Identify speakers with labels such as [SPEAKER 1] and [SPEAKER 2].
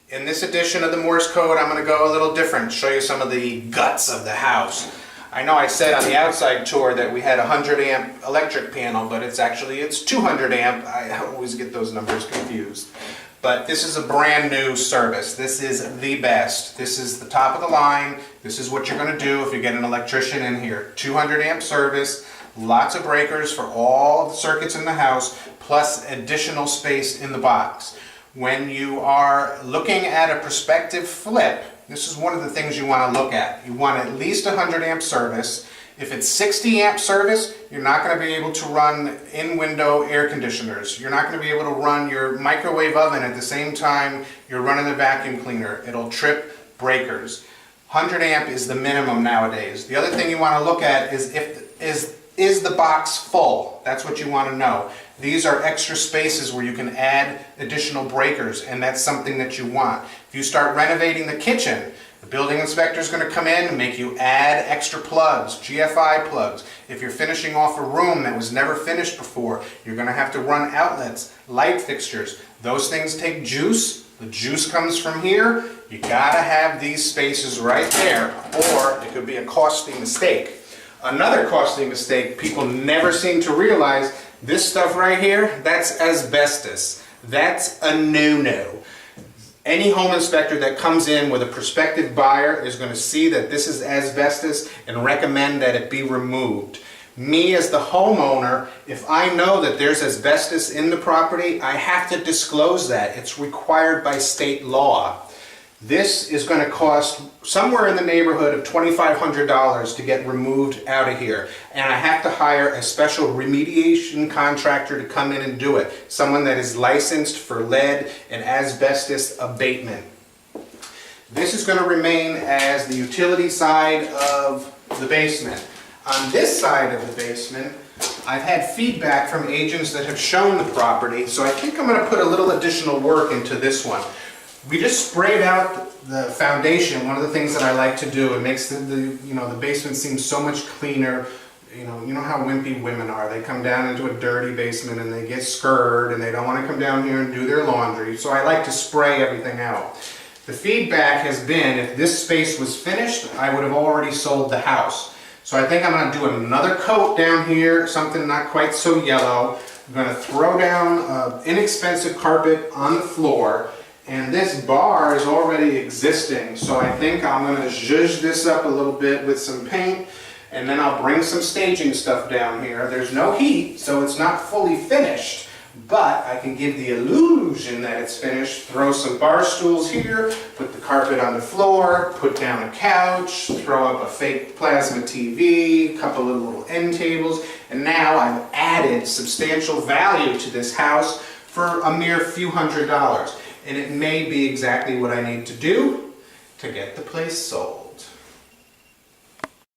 [SPEAKER 1] In this edition of the Morse Code, I'm going to go a little different, show you some of the guts of the house. I know I said on the outside tour that we had a 100 amp electric panel, but it's 200 amp. I always get those numbers confused. But this is a brand new service. This is the best. This is the top of the line. This is what you're going to do if you get an electrician in here. 200 amp service, lots of breakers for all the circuits in the house, plus additional space in the box. When you are looking at a prospective flip, this is one of the things you want to look at. You want at least 100 amp service. If it's 60 amp service, you're not going to be able to run in-window air conditioners. You're not going to be able to run your microwave oven at the same time you're running the vacuum cleaner. It'll trip breakers. 100 amp is the minimum nowadays. The other thing you want to look at is the box full? That's what you want to know. These are extra spaces where you can add additional breakers, and that's something that you want. If you start renovating the kitchen, the building inspector is going to come in and make you add extra plugs, GFI plugs. If you're finishing off a room that was never finished before, you're going to have to run outlets, light fixtures. Those things take juice. The juice comes from here. You got to have these spaces right there, or it could be a costly mistake. Another costly mistake people never seem to realize, this stuff right here, that's asbestos. That's a no-no. Any home inspector that comes in with a prospective buyer is going to see that this is asbestos and recommend that it be removed. Me as the homeowner, if I know that there's asbestos in the property, I have to disclose that. It's required by state law. This is going to cost somewhere in the neighborhood of $2,500 to get removed out of here. And I have to hire a special remediation contractor to come in and do it. Someone that is licensed for lead and asbestos abatement. This is going to remain as the utility side of the basement. On this side of the basement, I've had feedback from agents that have shown the property, so I think I'm going to put a little additional work into this one. We just sprayed out the foundation. One of the things that I like to do, it makes the basement seem so much cleaner. You know how wimpy women are. They come down into a dirty basement and they get scared and they don't want to come down here and do their laundry. So I like to spray everything out. The feedback has been, if this space was finished, I would have already sold the house. So I think I'm going to do another coat down here, something not quite so yellow. I'm going to throw down inexpensive carpet on the floor. And this bar is already existing, so I think I'm going to zhuzh this up a little bit with some paint, and then I'll bring some staging stuff down here. There's no heat, so it's not fully finished, but I can give the illusion that it's finished. Throw some bar stools here, put the carpet on the floor, put down a couch, throw up a fake plasma TV, a couple of little end tables, and now I've added substantial value to this house for a mere few $100s. And it may be exactly what I need to do to get the place sold.